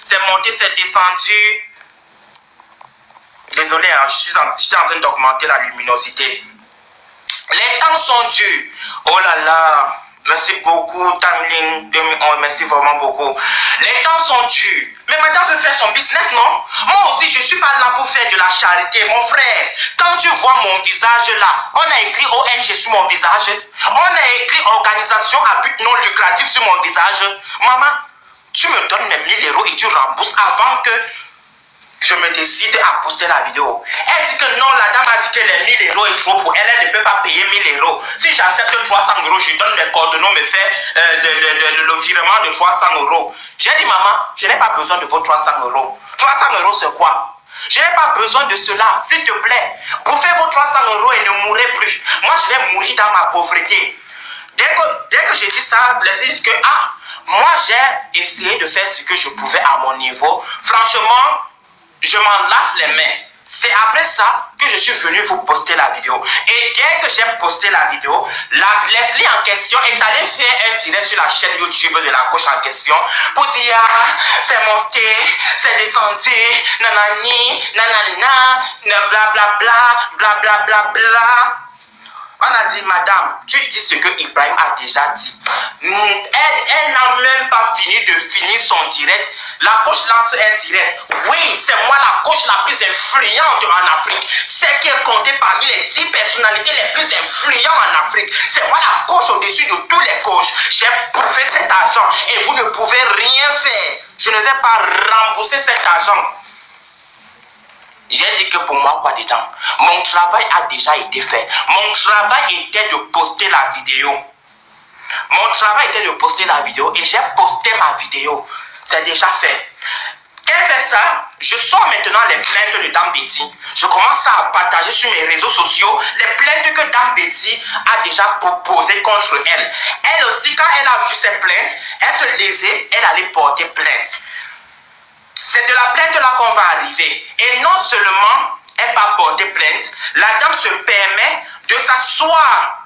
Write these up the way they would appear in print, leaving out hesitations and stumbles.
c'est monté, c'est descendu. Désolé, hein, j'étais en train d'augmenter la luminosité. Les temps sont durs. Oh là là, merci beaucoup, Timeline 2011, merci vraiment beaucoup. Les temps sont durs. Mais madame veut faire son business, non? Moi aussi, je ne suis pas là pour faire de la charité. Mon frère, quand tu vois mon visage là, on a écrit ONG sur mon visage. On a écrit organisation à but non lucratif sur mon visage. Maman, tu me donnes mes 1000 € et tu rembourses avant que je me décide à poster la vidéo. Elle dit que non, la dame a dit que les 1000 € est trop pour elle, elle ne peut pas payer 1000 €. Si j'accepte 300 €, je donne mes coordonnées, me fait le virement de 300 €. J'ai dit, maman, je n'ai pas besoin de vos 300 €. 300 € c'est quoi? Je n'ai pas besoin de cela, s'il te plaît. Bouffez vos 300 € et ne mourrez plus. Moi, je vais mourir dans ma pauvreté. Dès que j'ai dit ça, les gens disent que, moi, j'ai essayé de faire ce que je pouvais à mon niveau. Franchement, je m'en lave les mains. C'est après ça que je suis venu vous poster la vidéo. Et dès que j'ai posté la vidéo, Leslie en question est allée faire un direct sur la chaîne YouTube de la coach en question pour dire c'est monté, c'est descendu, nanani, nanana, blablabla, blablabla. On a dit, madame, tu dis ce que Ibrahim a déjà dit. Elle n'a même pas fini de finir son direct. La coach lance un direct. Oui, c'est moi la coach la plus influente en Afrique. Celle qui est comptée parmi les 10 personnalités les plus influentes en Afrique. C'est moi la coach au-dessus de tous les coachs. J'ai bouffé cet argent et vous ne pouvez rien faire. Je ne vais pas rembourser cet argent. J'ai dit que pour moi, quoi dedans? Mon travail a déjà été fait. Mon travail était de poster la vidéo. Mon travail était de poster la vidéo et j'ai posté ma vidéo. C'est déjà fait. Qu'elle fait ça, je sors maintenant les plaintes de Dame Betty. Je commence à partager sur mes réseaux sociaux les plaintes que Dame Betty a déjà proposées contre elle. Elle aussi, quand elle a vu ces plaintes, elle se levait, elle allait porter plainte. C'est de la plainte là qu'on va arriver. Et non seulement elle va porter plainte, la dame se permet de s'asseoir.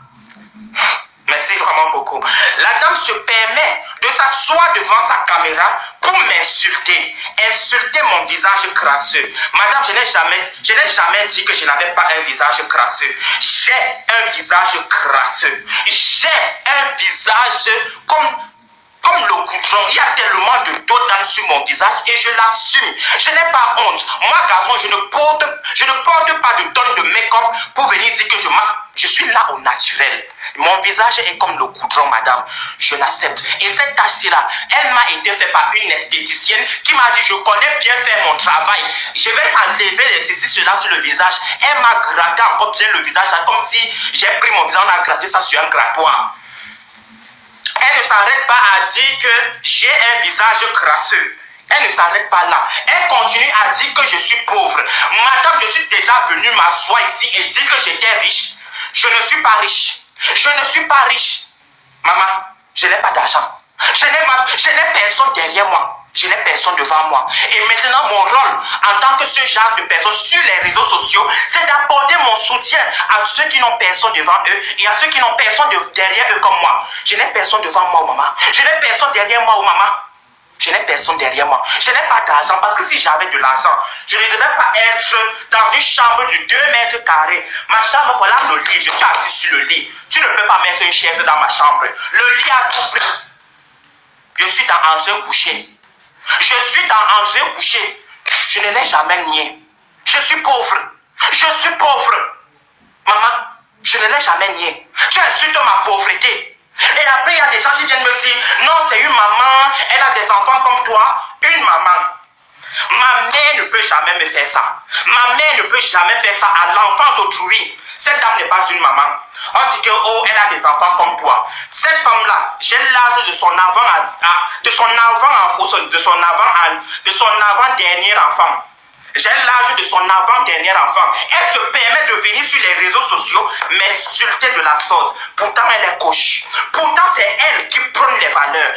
Merci vraiment beaucoup. La dame se permet de s'asseoir devant sa caméra pour m'insulter. Insulter mon visage crasseux. Madame, je n'ai jamais dit que je n'avais pas un visage crasseux. J'ai un visage crasseux. J'ai un visage comme le goudron. Il y a tellement de dos sur mon visage et je l'assume. Je n'ai pas honte. Moi, garçon, je ne porte pas de tonnes de make-up pour venir dire que je suis là au naturel. Mon visage est comme le goudron, madame. Je l'accepte. Et cette tache-là, elle m'a été faite par une esthéticienne qui m'a dit, je connais bien faire mon travail. Je vais enlever cela sur le visage. Elle m'a gratté encore bien le visage, comme si j'ai pris mon visage, on a gratté ça sur un grattoir. Elle ne s'arrête pas à dire que j'ai un visage crasseux. Elle ne s'arrête pas là. Elle continue à dire que je suis pauvre. Madame, je suis déjà venu m'asseoir ici et dire que j'étais riche. Je ne suis pas riche. Je ne suis pas riche. Maman, je n'ai pas d'argent. Je n'ai personne derrière moi. Je n'ai personne devant moi. Et maintenant, mon rôle en tant que ce genre de personne sur les réseaux sociaux, c'est d'apporter mon soutien à ceux qui n'ont personne devant eux et à ceux qui n'ont personne derrière eux comme moi. Je n'ai personne devant moi, maman. Je n'ai personne derrière moi, maman. Je n'ai personne derrière moi. Je n'ai pas d'argent parce que si j'avais de l'argent, je ne devais pas être dans une chambre de 2 mètres carrés. Ma chambre, voilà le lit. Je suis assis sur le lit. Tu ne peux pas mettre une chaise dans ma chambre. Le lit a tout pris. Je suis dans Angers couché. Je suis dans Angers couché. Je ne l'ai jamais nié. Je suis pauvre. Je suis pauvre. Maman, je ne l'ai jamais nié. Tu insultes ma pauvreté. Et après, il y a des gens qui viennent me dire, non, c'est une maman, elle a des enfants comme toi. Une maman. Ma mère ne peut jamais me faire ça. Ma mère ne peut jamais faire ça à l'enfant d'autrui. Cette dame n'est pas une maman. On dit que, oh, elle a des enfants comme toi. Cette femme-là, j'ai l'âge de son avant-dernier enfant. J'ai l'âge de son avant-dernier enfant. Elle se permet de venir sur les réseaux sociaux m'insulter de la sorte. Pourtant, elle est coach. Pourtant, c'est elle qui prône les valeurs.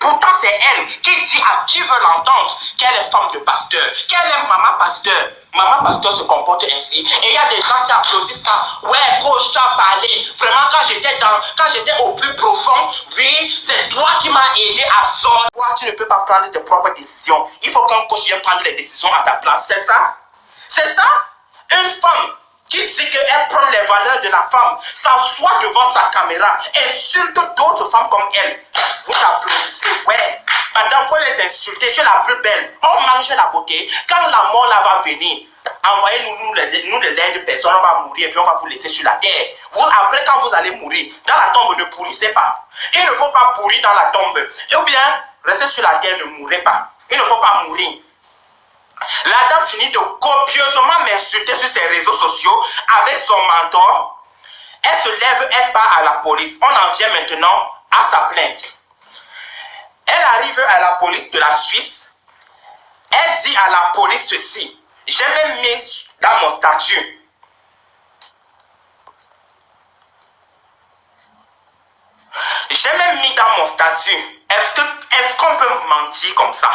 Pourtant, c'est elle qui dit à qui veut l'entendre qu'elle est femme de pasteur, qu'elle est maman pasteur. Maman pasteur se comporte ainsi. Et il y a des gens qui applaudissent ça. Ouais, coach, a parlé. Vraiment, quand j'étais au plus profond, oui, c'est toi qui m'as aidé à sortir. Toi, tu ne peux pas prendre tes propres décisions. Il faut qu'un coach vienne prendre les décisions à ta place. C'est ça? C'est ça? Une femme qui dit qu'elle prend les valeurs de la femme, s'assoit devant sa caméra, insulte d'autres femmes comme elle. Vous applaudissez, ouais. Madame, faut les insulter, tu es la plus belle. On mange la beauté. Quand la mort là va venir, envoyez-nous les laides personnes, on va mourir et puis on va vous laisser sur la terre. Après, quand vous allez mourir, dans la tombe, ne pourrissez pas. Il ne faut pas pourrir dans la tombe. Et ou bien, restez sur la terre, ne mourrez pas. Il ne faut pas mourir. La dame finit de copieusement m'insulter sur ses réseaux sociaux avec son mentor. Elle se lève, elle part à la police. On en vient maintenant à sa plainte. Elle arrive à la police de la Suisse. Elle dit à la police ceci. J'ai même mis dans mon statut. J'ai même mis dans mon statut. Est-ce qu'on peut mentir comme ça?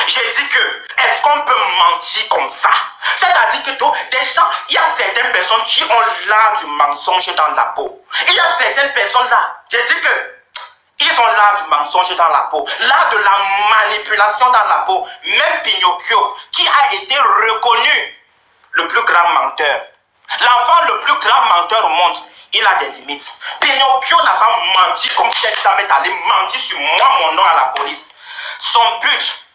J'ai dit que, est-ce qu'on peut mentir comme ça? C'est-à-dire que des gens, il y a certaines personnes qui ont l'art du mensonge dans la peau. Il y a certaines personnes là, j'ai dit que, ils ont l'art du mensonge dans la peau, l'art de la manipulation dans la peau. Même Pinocchio, qui a été reconnu le plus grand menteur. L'enfant le plus grand menteur au monde, il a des limites. Pinocchio n'a pas menti comme cette dame est allée mentir sur moi, mon nom à la police. Son but,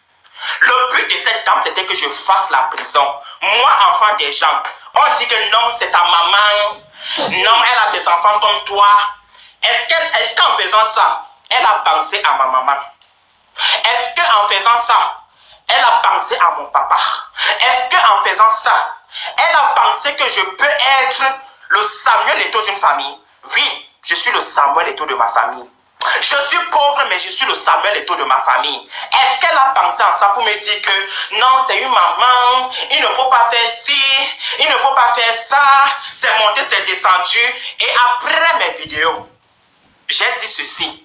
le but de cette dame, c'était que je fasse la prison. Moi, enfant des gens, on dit que non, c'est ta maman. Non, elle a des enfants comme toi. Est-ce qu'en faisant ça, elle a pensé à ma maman? Est-ce qu'en faisant ça, elle a pensé à mon papa? Est-ce qu'en faisant ça, elle a pensé que je peux être le Samuel Eto'o d'une famille? Oui, je suis le Samuel Eto'o de ma famille. Je suis pauvre, mais je suis le Samuel Eto'o de ma famille. Est-ce qu'elle a pensé à ça pour me dire que non, c'est une maman, il ne faut pas faire ci, il ne faut pas faire ça, c'est monté, c'est descendu. Et après mes vidéos, j'ai dit ceci.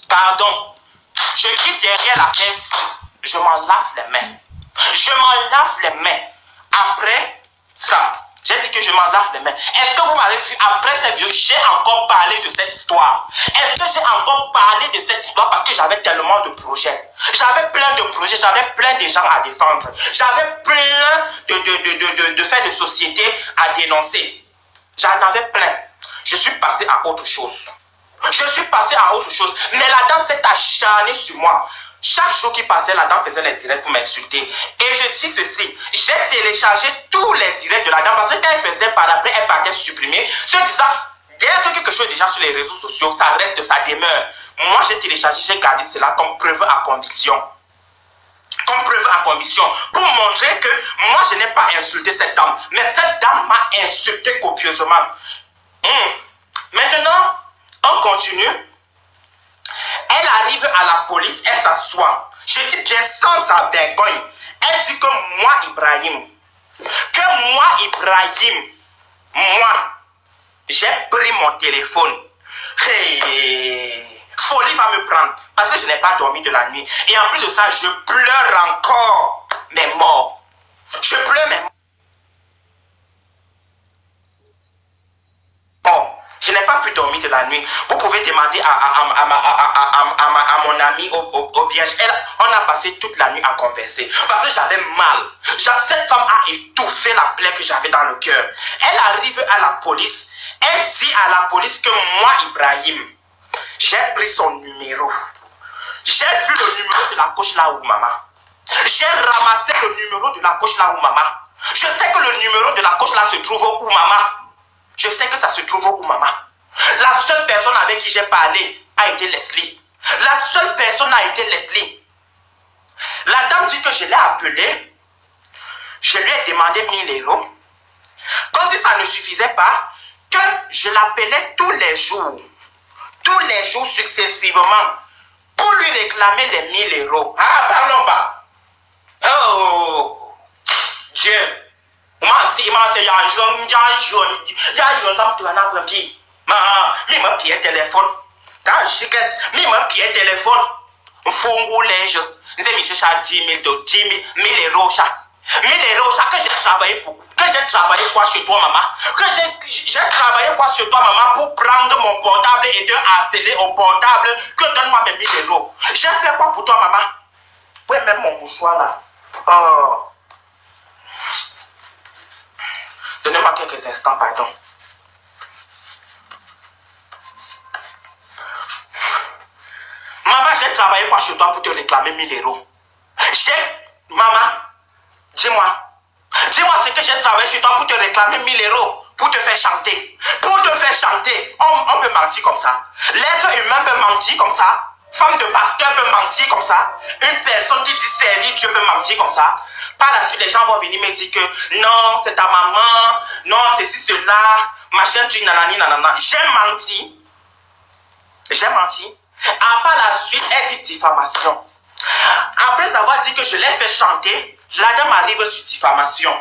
Pardon, je quitte derrière la caisse, je m'en lave les mains. Je m'en lave les mains. Après ça, j'ai dit que je m'en lave les mains. Est-ce que vous m'avez vu après cette vidéo, j'ai encore parlé de cette histoire? Est-ce que j'ai encore parlé de cette histoire parce que j'avais tellement de projets? J'avais plein de projets, j'avais plein de gens à défendre. J'avais plein de faits de société à dénoncer. J'en avais plein. Je suis passé à autre chose. Je suis passé à autre chose. Mais la dame s'est acharnée sur moi. Chaque jour qui passait, la dame faisait les directs pour m'insulter. Et je dis ceci, j'ai téléchargé tous les directs de la dame parce que quand elle faisait par après, elle partait supprimer. Je disais, dès que quelque chose est déjà sur les réseaux sociaux, ça reste, ça demeure. Moi, j'ai téléchargé, j'ai gardé cela comme preuve à conviction. Comme preuve à conviction. Pour montrer que moi, je n'ai pas insulté cette dame. Mais cette dame m'a insulté copieusement. Maintenant, on continue. Elle arrive à la police, elle s'assoit. Je dis bien sans vergogne. Elle dit que moi, Ibrahim, j'ai pris mon téléphone. Hey, folie va me prendre parce que je n'ai pas dormi de la nuit. Et en plus de ça, je pleure encore mes morts. Je pleure mes morts. Je n'ai pas pu dormir de la nuit. Vous pouvez demander à mon ami au Biège. On a passé toute la nuit à converser. Parce que j'avais mal. Cette femme a étouffé la plaie que j'avais dans le cœur. Elle arrive à la police. Elle dit à la police que moi, Ibrahim, j'ai pris son numéro. J'ai vu le numéro de la coach là où maman. J'ai ramassé le numéro de la coach là où maman. Je sais que le numéro de la coach là se trouve où maman. Je sais que ça se trouve où maman. La seule personne avec qui j'ai parlé a été Leslie. La seule personne a été Leslie. La dame dit que je l'ai appelée. Je lui ai demandé 1000 €. Comme si ça ne suffisait pas, que je l'appelais tous les jours successivement, pour lui réclamer les 1000 €. Ah, parlons pas. Oh, Dieu. téléphone. Fongo linge. Nous avons cherché 10 000 €. 1000 euros, ça que j'ai travaillé pour. Que j'ai travaillé quoi chez toi, maman? Que j'ai travaillé quoi chez toi, maman, pour prendre mon portable et te harceler au portable? Que donne-moi mes 1000 euros. J'ai fait quoi pour toi, maman? Oui, même mon mouchoir là. Oh. Donnez-moi quelques instants, pardon. Maman, j'ai travaillé quoi chez toi pour te réclamer 1000 euros? Maman, dis-moi. Dis-moi ce que j'ai travaillé chez toi pour te réclamer 1000 euros, pour te faire chanter. Pour te faire chanter. On peut mentir comme ça. L'être humain peut mentir comme ça. Femme de pasteur peut mentir comme ça. Une personne qui dit servir Dieu peut mentir comme ça. Par la suite, les gens vont venir me dire que non, c'est ta maman, non, ceci, cela, machin, tu nanani, nanana. J'ai menti. J'ai menti. Par la suite, elle dit diffamation. Après avoir dit que je l'ai fait chanter, la dame arrive sur diffamation.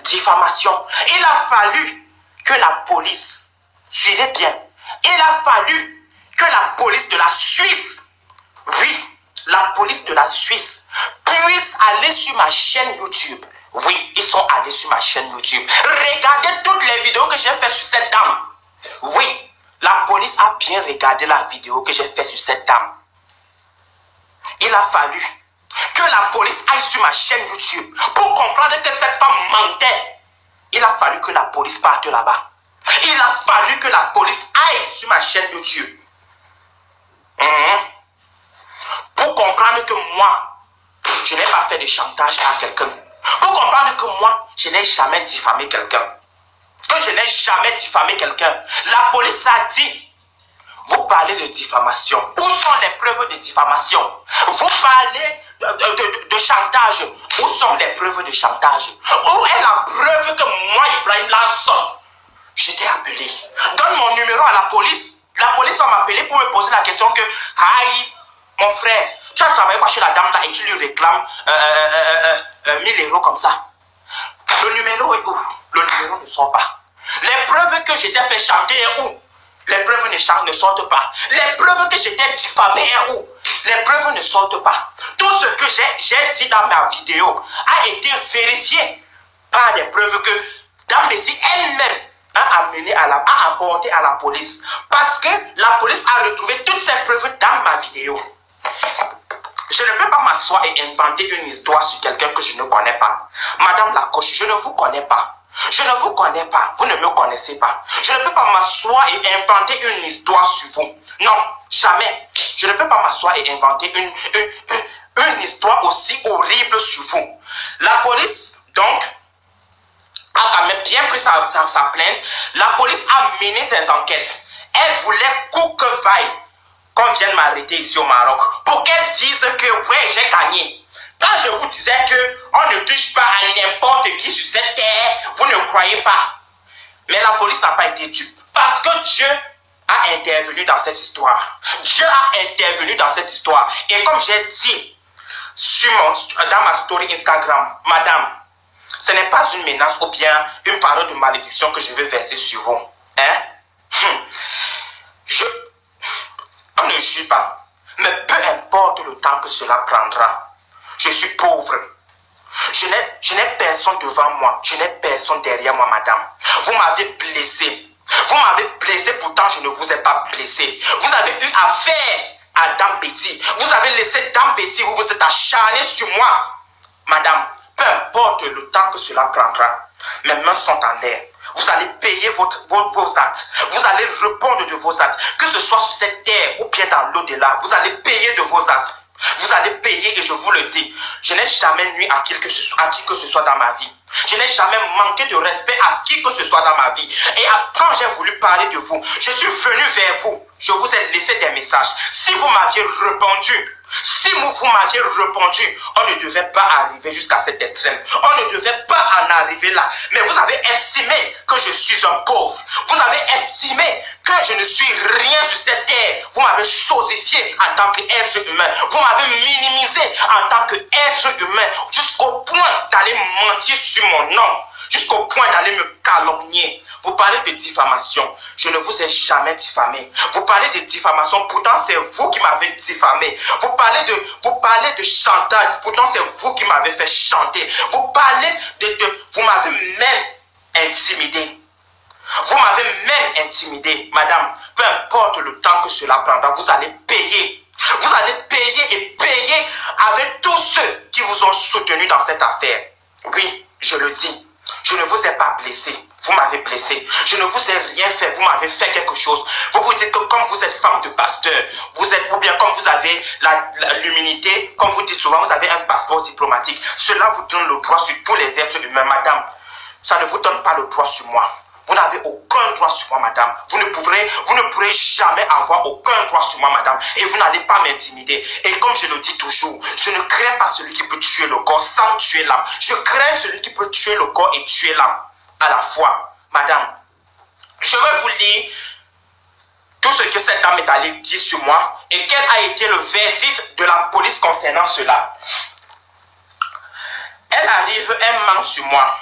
Diffamation. Il a fallu que la police, suivez bien, il a fallu que la police de la Suisse, oui, la police de la Suisse, puisse aller sur ma chaîne YouTube. Oui, ils sont allés sur ma chaîne YouTube. Regardez toutes les vidéos que j'ai fait sur cette dame. Oui, la police a bien regardé la vidéo que j'ai fait sur cette dame. Il a fallu que la police aille sur ma chaîne YouTube pour comprendre que cette femme mentait. Il a fallu que la police parte là-bas. Il a fallu que la police aille sur ma chaîne YouTube. Pour comprendre que moi, je n'ai pas fait de chantage à quelqu'un. Pour comprendre que moi, je n'ai jamais diffamé quelqu'un. Que je n'ai jamais diffamé quelqu'un. La police a dit, vous parlez de diffamation. Où sont les preuves de diffamation? Vous parlez de chantage. Où sont les preuves de chantage? Où est la preuve que moi, Ibrahim Lanson, je t'ai appelé? Donne mon numéro à la police. La police va m'appeler pour me poser la question que, aïe, mon frère, tu as travaillé quoi chez la dame là et tu lui réclames 1000 euros comme ça. Le numéro est où? Le numéro ne sort pas. Les preuves que j'étais fait chanter est où? Les preuves ne sortent pas. Les preuves que j'étais diffamé est où? Les preuves ne sortent pas. Tout ce que j'ai dit dans ma vidéo a été vérifié par des preuves que Dame Bessie elle-même a apporté à la police. Parce que la police a retrouvé toutes ces preuves dans ma vidéo. Je ne peux pas m'asseoir et inventer une histoire sur quelqu'un que je ne connais pas. Madame la coach, je ne vous connais pas. Je ne vous connais pas. Vous ne me connaissez pas. Je ne peux pas m'asseoir et inventer une histoire sur vous. Non, jamais. Je ne peux pas m'asseoir et inventer une histoire aussi horrible sur vous. La police, donc, a quand même bien pris sa plainte. La police a mené ses enquêtes. Elle voulait que vaille qu'on vienne m'arrêter ici au Maroc pour qu'elle dise que ouais, j'ai gagné. Quand je vous disais qu'on ne touche pas à n'importe qui sur cette terre, vous ne croyez pas. Mais la police n'a pas été dupe. Parce que Dieu a intervenu dans cette histoire. Dieu a intervenu dans cette histoire. Et comme j'ai dit dans ma story Instagram, madame, ce n'est pas une menace ou bien une parole de malédiction que je vais verser sur vous. Hein? On ne jure pas. Mais peu importe le temps que cela prendra. Je suis pauvre. Je n'ai personne devant moi. Je n'ai personne derrière moi, madame. Vous m'avez blessé. Vous m'avez blessé, pourtant je ne vous ai pas blessé. Vous avez eu affaire à Dame Betty. Vous avez laissé Dame Betty, vous vous êtes acharné sur moi. Madame, peu importe le temps que cela prendra, mes mains sont en l'air. Vous allez payer vos actes. Vous allez répondre de vos actes. Que ce soit sur cette terre ou bien dans l'au-delà, vous allez payer de vos actes. Vous allez payer et je vous le dis, je n'ai jamais nui à qui que ce soit dans ma vie. Je n'ai jamais manqué de respect à qui que ce soit dans ma vie. Et quand j'ai voulu parler de vous, je suis venu vers vous. Je vous ai laissé des messages. Si vous m'aviez répondu, on ne devait pas arriver jusqu'à cet extrême. On ne devait pas en arriver là. Mais vous avez estimé que je suis un pauvre. Vous avez estimé que je ne suis rien sur cette terre. Vous m'avez chosifié en tant qu'être humain. Vous m'avez minimisé en tant qu'être humain. Jusqu'au point d'aller mentir sur mon nom. Jusqu'au point d'aller me calomnier. Vous parlez de diffamation. Je ne vous ai jamais diffamé. Vous parlez de diffamation. Pourtant, c'est vous qui m'avez diffamé. Vous parlez de chantage. Pourtant, c'est vous qui m'avez fait chanter. Vous parlez vous m'avez même intimidé. Vous m'avez même intimidé. Madame, peu importe le temps que cela prendra, vous allez payer. Vous allez payer et payer avec tous ceux qui vous ont soutenu dans cette affaire. Oui, je le dis. Je ne vous ai pas blessé. Vous m'avez blessé. Je ne vous ai rien fait. Vous m'avez fait quelque chose. Vous vous dites que comme vous êtes femme de pasteur, vous êtes, ou bien comme vous avez l'immunité, comme vous dites souvent, vous avez un passeport diplomatique. Cela vous donne le droit sur tous les êtres humains. Madame, ça ne vous donne pas le droit sur moi. Vous n'avez aucun droit sur moi, madame. Vous ne pourrez jamais avoir aucun droit sur moi, madame. Et vous n'allez pas m'intimider. Et comme je le dis toujours, je ne crains pas celui qui peut tuer le corps sans tuer l'âme. Je crains celui qui peut tuer le corps et tuer l'âme à la fois. Madame, je vais vous lire tout ce que cette dame est allée dire sur moi et quel a été le verdict de la police concernant cela. Elle arrive, elle ment sur moi.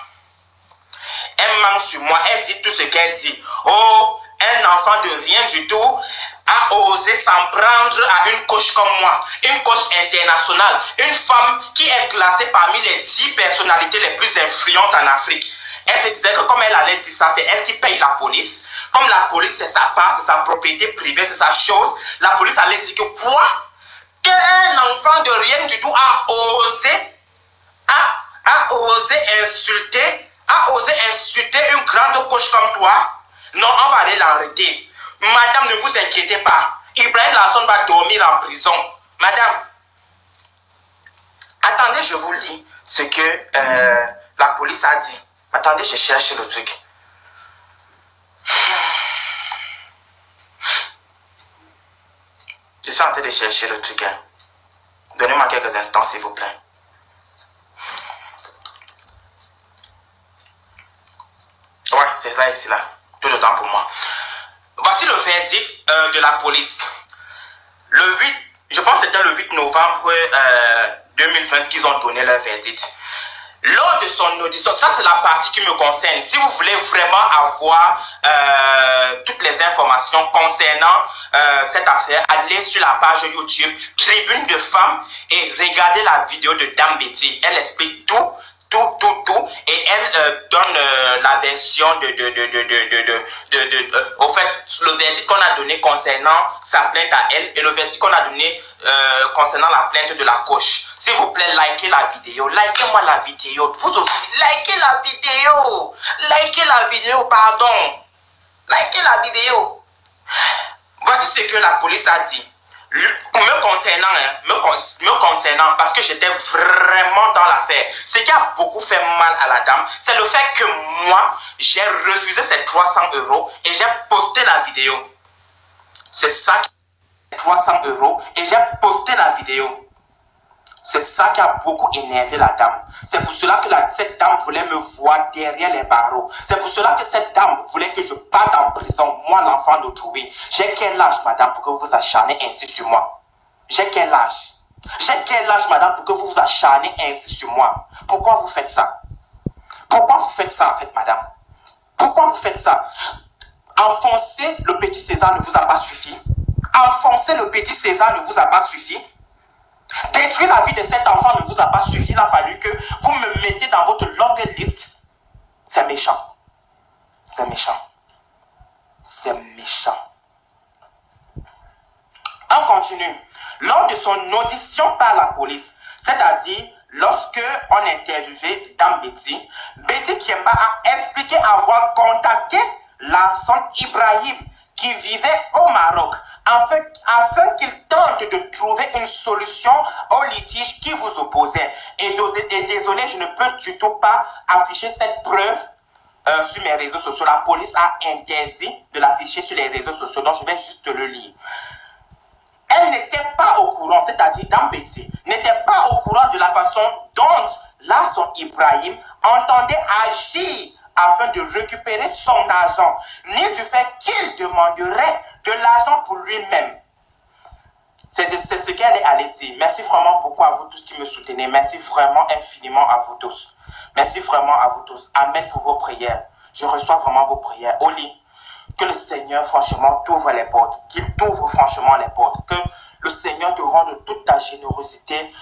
Elle ment sur moi, elle dit tout ce qu'elle dit. Oh, un enfant de rien du tout a osé s'en prendre à une coach comme moi, une coach internationale, une femme qui est classée parmi les 10 personnalités les plus influentes en Afrique. Elle se disait que comme elle allait dire ça, c'est elle qui paye la police. Comme la police, c'est sa part, c'est sa propriété privée, c'est sa chose, la police allait dire que quoi? Qu'un enfant de rien du tout a osé insulter une grande coach comme toi? Non, on va aller l'arrêter. Madame, ne vous inquiétez pas. Ibrahim Lasson va dormir en prison. Madame, attendez, je vous lis ce que la police a dit. Attendez, je cherche le truc. Je suis en train de chercher le truc. Hein. Donnez-moi quelques instants, s'il vous plaît. Ouais, c'est là, ici, là. Tout le temps pour moi. Voici le verdict de la police. Le 8, je pense que c'était le 8 novembre 2020 qu'ils ont donné leur verdict. Lors de son audition, ça c'est la partie qui me concerne. Si vous voulez vraiment avoir toutes les informations concernant cette affaire, allez sur la page YouTube Tribune de Femmes et regardez la vidéo de Dame Betty. Elle explique tout. Et elle donne la version au fait, le verdict qu'on a donné concernant sa plainte à elle et le verdict qu'on a donné concernant la plainte de la coach. S'il vous plaît, likez la vidéo. Likez-moi la vidéo. Vous aussi, likez la vidéo. Likez la vidéo, pardon. Likez la vidéo. Voici ce que la police a dit. Me concernant, parce que j'étais vraiment dans l'affaire, ce qui a beaucoup fait mal à la dame, c'est le fait que moi, j'ai refusé ces 300 € et j'ai posté la vidéo. C'est ça qui 300 € et j'ai posté la vidéo. C'est ça qui a beaucoup énervé la dame. C'est pour cela que cette dame voulait me voir derrière les barreaux. C'est pour cela que cette dame voulait que je parte en prison, moi l'enfant d'autrui. J'ai quel âge, madame, pour que vous vous acharnez ainsi sur moi? J'ai quel âge? J'ai quel âge, madame, pour que vous vous acharnez ainsi sur moi? Pourquoi vous faites ça? Pourquoi vous faites ça, en fait, madame? Pourquoi vous faites ça? Enfoncer le petit César ne vous a pas suffi? Enfoncer le petit César ne vous a pas suffi? Détruire la vie de cet enfant ne vous a pas suffi. Il a fallu que vous me mettez dans votre longue liste. C'est méchant. C'est méchant. C'est méchant. On continue. Lors de son audition par la police, c'est-à-dire lorsque on interviewait Dame Betty, Betty Kiemba a expliqué avoir contacté Lasson Ibrahim qui vivait au Maroc afin qu'il tente de trouver une solution au litige qui vous opposait. Et désolé, je ne peux du tout pas afficher cette preuve sur mes réseaux sociaux. La police a interdit de l'afficher sur les réseaux sociaux, donc je vais juste le lire. Elle n'était pas au courant, c'est-à-dire Dame Betty, n'était pas au courant de la façon dont Lasson Ibrahim entendait agir afin de récupérer son argent, ni du fait qu'il demanderait de l'argent pour lui-même. C'est ce qu'elle est allée dire. Merci vraiment beaucoup à vous tous qui me soutenez. Merci vraiment infiniment à vous tous. Merci vraiment à vous tous. Amen pour vos prières. Je reçois vraiment vos prières. Oli, que le Seigneur, franchement, t'ouvre les portes. Qu'il t'ouvre franchement les portes. Que le Seigneur te rende toute ta générosité.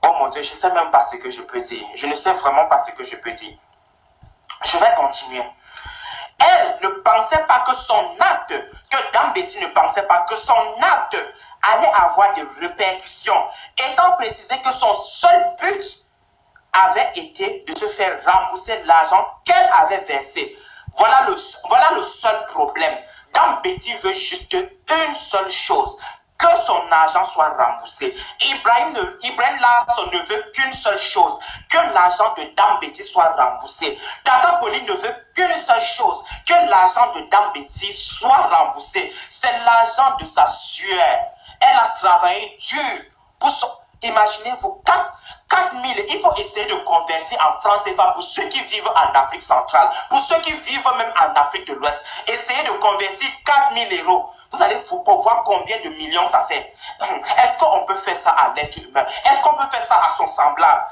Oh mon Dieu, je ne sais même pas ce que je peux dire. Je ne sais vraiment pas ce que je peux dire. Je vais continuer. Elle ne pensait pas que son acte, que Dame Betty ne pensait pas que son acte allait avoir des répercussions, étant précisé que son seul but avait été de se faire rembourser l'argent qu'elle avait versé. Voilà le seul problème. Dame Betty veut juste une seule chose, que son argent soit remboursé. Ibrahim Larson ne veut qu'une seule chose, que l'argent de Dame Betty soit remboursé. Tata Pauline ne veut qu'une seule chose, que l'argent de Dame Betty soit remboursé. C'est l'argent de sa sueur. Elle a travaillé dur pour son... Imaginez-vous, 4 000, il faut essayer de convertir en francs CFA pour ceux qui vivent en Afrique centrale, pour ceux qui vivent même en Afrique de l'Ouest. Essayez de convertir 4 000 euros. Vous allez voir combien de millions ça fait. Est-ce qu'on peut faire ça à l'être humain? Est-ce qu'on peut faire ça à son semblable?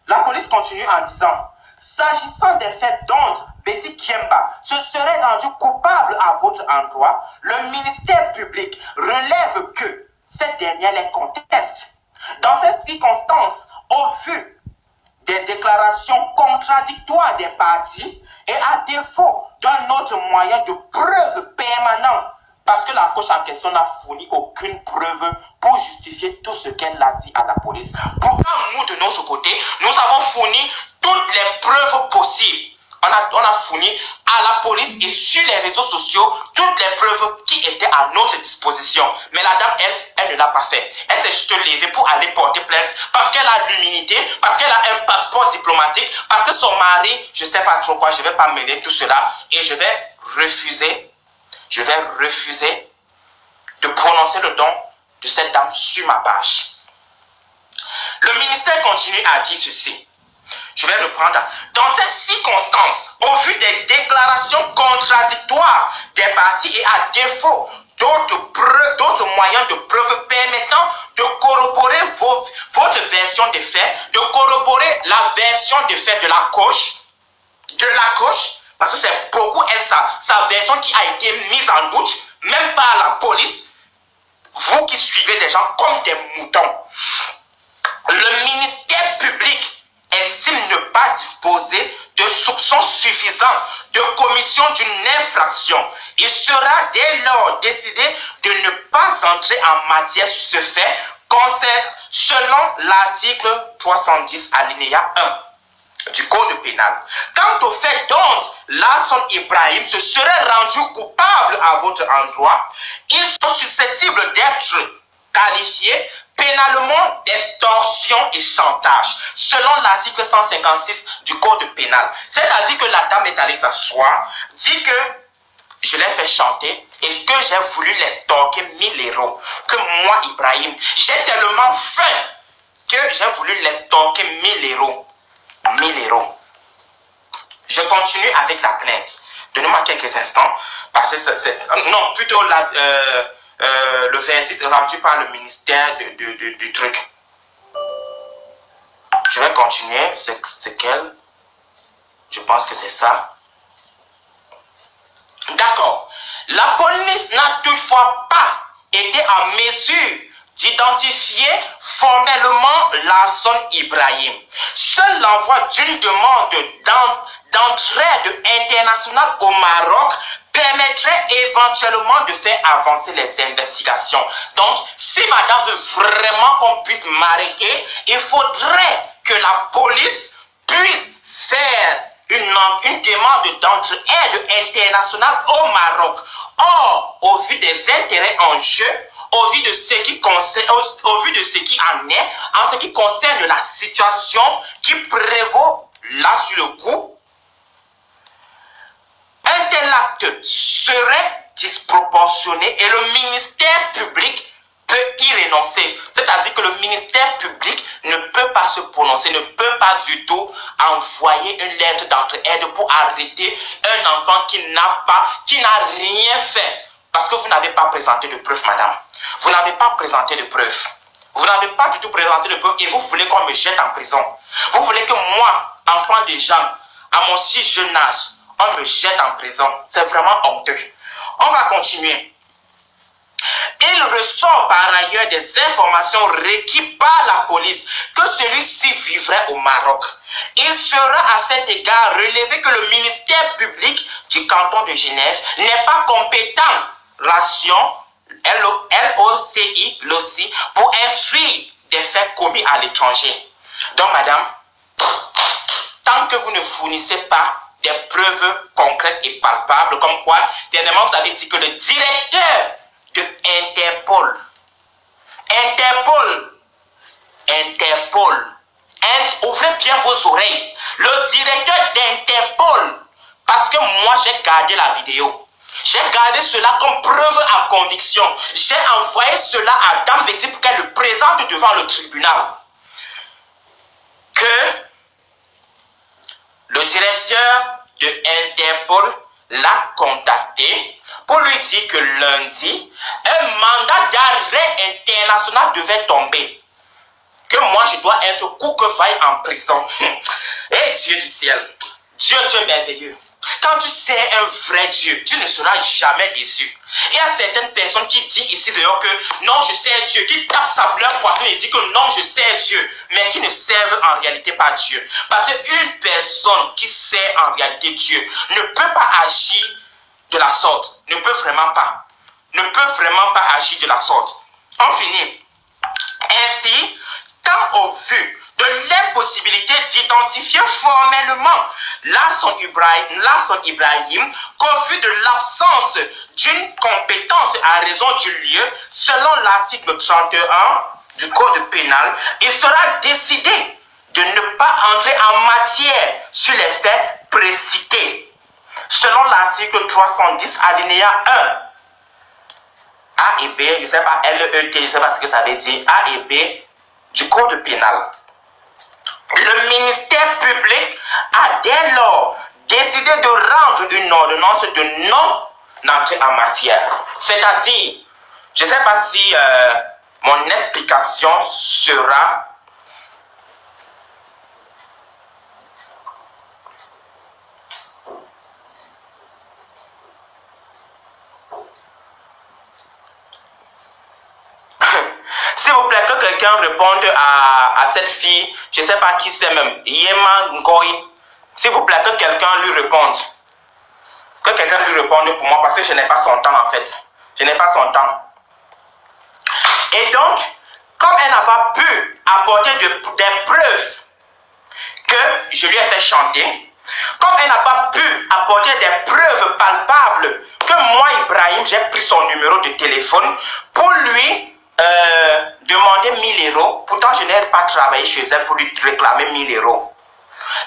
La police continue en disant, s'agissant des faits dont Betty Kiemba se serait rendue coupable à votre endroit, le ministère public relève que cette dernière les conteste. Dans ces circonstances, au vu des déclarations contradictoires des parties et à défaut d'un autre moyen de preuve permanent, parce que la coach en question n'a fourni aucune preuve pour justifier tout ce qu'elle a dit à la police. Pourtant, nous, de notre côté, nous avons fourni toutes les preuves possibles. On a fourni à la police et sur les réseaux sociaux toutes les preuves qui étaient à notre disposition. Mais la dame, elle ne l'a pas fait. Elle s'est juste levée pour aller porter plainte parce qu'elle a l'immunité, parce qu'elle a un passeport diplomatique, parce que son mari, je ne sais pas trop quoi, je ne vais pas mêler tout cela et je vais refuser de prononcer le don de cette dame sur ma page. Le ministère continue à dire ceci. Je vais reprendre. Dans ces circonstances, au vu des déclarations contradictoires des parties et à défaut d'autres moyens de preuve permettant de corroborer votre version des faits, de corroborer la version des faits de la coach, parce que c'est beaucoup sa version qui a été mise en doute, même par la police, vous qui suivez des gens comme des moutons. Le ministère public estime ne pas disposer de soupçons suffisants de commission d'une infraction. Il sera dès lors décidé de ne pas entrer en matière sur ce fait selon l'article 310 alinéa 1 du Code pénal. Quant au fait dont Larson Ibrahim se serait rendu coupable à votre endroit, ils sont susceptibles d'être qualifiés pénalement d'extorsion et chantage, selon l'article 156 du Code pénal. C'est-à-dire que la dame est allée s'asseoir, dit que je l'ai fait chanter et que j'ai voulu l'extorquer 1000 euros. Que moi, Ibrahim, j'ai tellement faim que j'ai voulu l'extorquer 1000 euros. 1000 euros. Je continue avec la plainte. Donnez-moi quelques instants, parce que non, plutôt le verdict rendu par le ministère du truc. Je vais continuer, c'est quel? Je pense que c'est ça. D'accord. La police n'a toutefois pas été en mesure d'identifier formellement Larson Ibrahim. Seul l'envoi d'une demande d'entraide internationale au Maroc permettrait éventuellement de faire avancer les investigations. Donc, si madame veut vraiment qu'on puisse m'arrêter, il faudrait que la police puisse faire une demande d'entraide internationale au Maroc. Or, au vu des intérêts en jeu, au vu de ce qui en est, en ce qui concerne la situation qui prévaut là sur le coup, un tel acte serait disproportionné et le ministère public peut y renoncer. C'est-à-dire que le ministère public ne peut pas se prononcer, ne peut pas du tout envoyer une lettre d'entraide pour arrêter un enfant qui n'a rien fait. Parce que vous n'avez pas présenté de preuves, madame. Vous n'avez pas présenté de preuves. Vous n'avez pas du tout présenté de preuves et vous voulez qu'on me jette en prison. Vous voulez que moi, enfant de gens, à mon si jeune âge, on me jette en prison. C'est vraiment honteux. On va continuer. Il ressort par ailleurs des informations requises par la police que celui-ci vivrait au Maroc. Il sera à cet égard relevé que le ministère public du canton de Genève n'est pas compétent, ration LOCI, pour instruire des faits commis à l'étranger. Donc, madame, tant que vous ne fournissez pas des preuves concrètes et palpables, comme quoi, dernièrement, vous avez dit que le directeur de Interpol, ouvrez bien vos oreilles, le directeur d'Interpol, parce que moi, j'ai gardé la vidéo. J'ai gardé cela comme preuve en conviction. J'ai envoyé cela à Dame Betty pour qu'elle le présente devant le tribunal. Que le directeur de Interpol l'a contacté pour lui dire que lundi, un mandat d'arrêt international devait tomber. Que moi, je dois être couquevaille en prison. Et Dieu du ciel, Dieu merveilleux. Quand tu sais un vrai Dieu, tu ne seras jamais déçu. Il y a certaines personnes qui disent ici dehors que non, je sais Dieu, qui tapent sa leur poitrine et disent que non, je sais Dieu, mais qui ne servent en réalité pas Dieu. Parce qu'une personne qui sait en réalité Dieu ne peut pas agir de la sorte. Ne peut vraiment pas. Ne peut vraiment pas agir de la sorte. On finit. Ainsi, tant au vu de l'impossibilité d'identifier formellement Larson Ibrahim, qu'au vu de l'absence d'une compétence à raison du lieu, selon l'article 31 du Code pénal, il sera décidé de ne pas entrer en matière sur les faits précités. Selon l'article 310 alinéa 1, A et B, je ne sais pas, LET, je ne sais pas ce que ça veut dire, A et B du Code pénal. Le ministère public a dès lors décidé de rendre une ordonnance de non-entrée en matière. C'est-à-dire, je ne sais pas si mon explication sera s'il vous plaît, que quelqu'un réponde à cette fille, je ne sais pas qui c'est même, Yema Ngoy. S'il vous plaît, que quelqu'un lui réponde. Que quelqu'un lui réponde pour moi, parce que je n'ai pas son temps en fait. Je n'ai pas son temps. Et donc, comme elle n'a pas pu apporter des preuves que je lui ai fait chanter, comme elle n'a pas pu apporter des preuves palpables que moi, Ibrahim, j'ai pris son numéro de téléphone pour lui demander 1000 euros. Pourtant, je n'ai pas travaillé chez elle pour lui réclamer 1000 euros.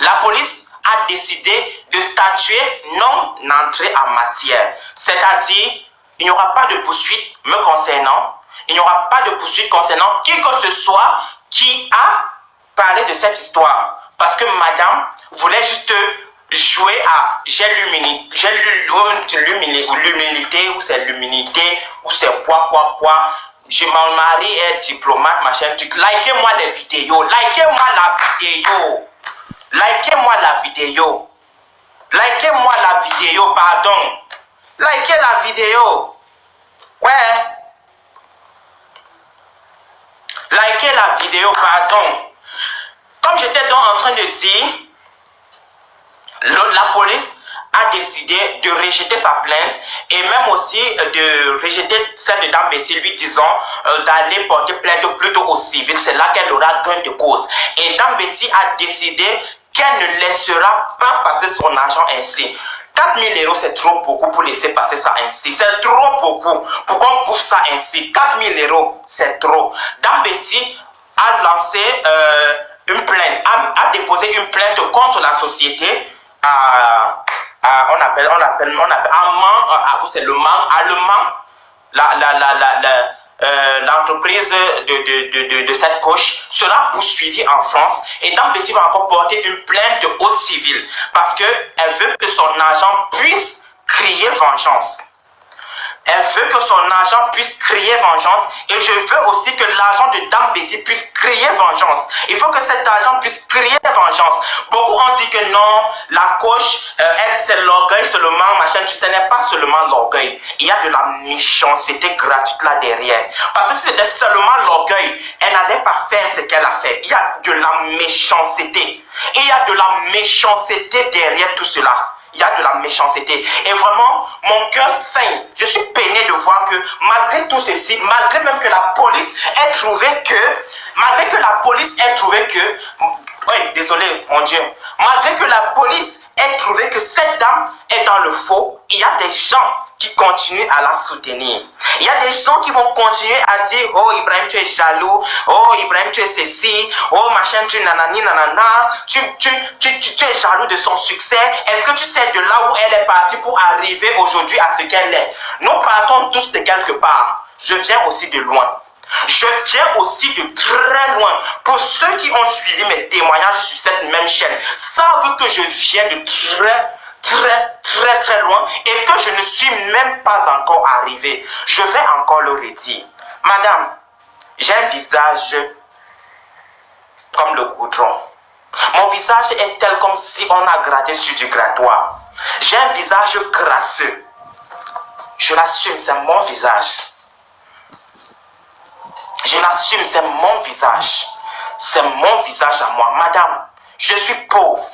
La police a décidé de statuer non-entrée en matière. C'est-à-dire, il n'y aura pas de poursuite me concernant. Il n'y aura pas de poursuite concernant qui que ce soit qui a parlé de cette histoire. Parce que madame voulait juste jouer à j'ai l'humilité, ou c'est l'humilité, ou c'est quoi. Je m'en marie, est diplomate, machin, truc. Likez-moi les vidéos. Likez-moi la vidéo. Likez-moi la vidéo. Likez-moi la vidéo, pardon. Likez la vidéo. Ouais. Likez la vidéo, pardon. Comme j'étais donc en train de dire, la police a décidé de rejeter sa plainte et même aussi de rejeter celle de Dame Betty, lui disant d'aller porter plainte plutôt au civil. C'est là qu'elle aura gain de cause. Et Dame Betty a décidé qu'elle ne laissera pas passer son argent ainsi. 4000 euros, c'est trop beaucoup pour laisser passer ça ainsi. C'est trop beaucoup pour qu'on bouffe ça ainsi. 4000 euros, c'est trop. Dame Betty a lancé une plainte, a déposé une plainte contre la société. On appelle c'est le MAN allemand, l'entreprise de cette coche sera poursuivie en France et Dame Betty va encore porter une plainte au civil parce qu'elle veut que son argent puisse crier vengeance. Elle veut que son argent puisse crier vengeance et je veux aussi que l'argent de Dame Betty puisse crier vengeance. Il faut que cet argent puisse crier vengeance. vengeance. Beaucoup ont dit que non, la coach, elle, c'est l'orgueil seulement, machin, ce n'est pas seulement l'orgueil. Il y a de la méchanceté gratuite là derrière. Parce que si c'était seulement l'orgueil, elle n'allait pas faire ce qu'elle a fait. Il y a de la méchanceté. Et il y a de la méchanceté derrière tout cela. Il y a de la méchanceté. Et vraiment, mon cœur saigne. Je suis peiné de voir que malgré tout ceci, malgré même que la police ait trouvé que, oui, désolé, mon Dieu, malgré que la police ait trouvé que cette dame est dans le faux, il y a des gens qui continuent à la soutenir. Il y a des gens qui vont continuer à dire, oh Ibrahim, tu es jaloux, oh Ibrahim, tu es ceci, oh machin, tu nanani, nanana, tu es jaloux de son succès. Est-ce que tu sais de là où elle est partie pour arriver aujourd'hui à ce qu'elle est? Nous partons tous de quelque part. Je viens aussi de loin. Je viens aussi de très loin. Pour ceux qui ont suivi mes témoignages sur cette même chaîne, savent que je viens de très loin et que je ne suis même pas encore arrivé. Je vais encore le redire. Madame, j'ai un visage comme le goudron. Mon visage est tel comme si on a gratté sur du grattoir. J'ai un visage crasseux. Je l'assume, c'est mon visage. Je l'assume, c'est mon visage. C'est mon visage à moi. Madame, je suis pauvre.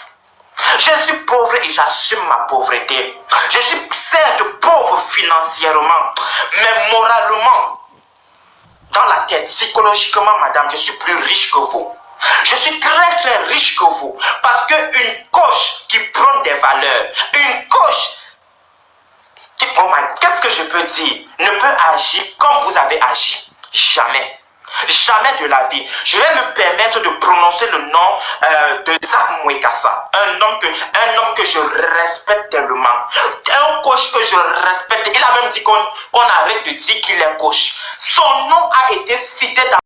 Je suis pauvre et j'assume ma pauvreté. Je suis certes pauvre financièrement, mais moralement, dans la tête, psychologiquement, madame, je suis plus riche que vous. Je suis très riche que vous. Parce qu'une coach qui prône des valeurs, une coach qui, oh my, qu'est-ce que je peux dire, ne peut agir comme vous avez agi. Jamais. Jamais de la vie. Je vais me permettre de prononcer le nom de Zach Mwekassa. Un homme que je respecte tellement. Un coach que je respecte. Il a même dit qu'on arrête de dire qu'il est coach. Son nom a été cité dans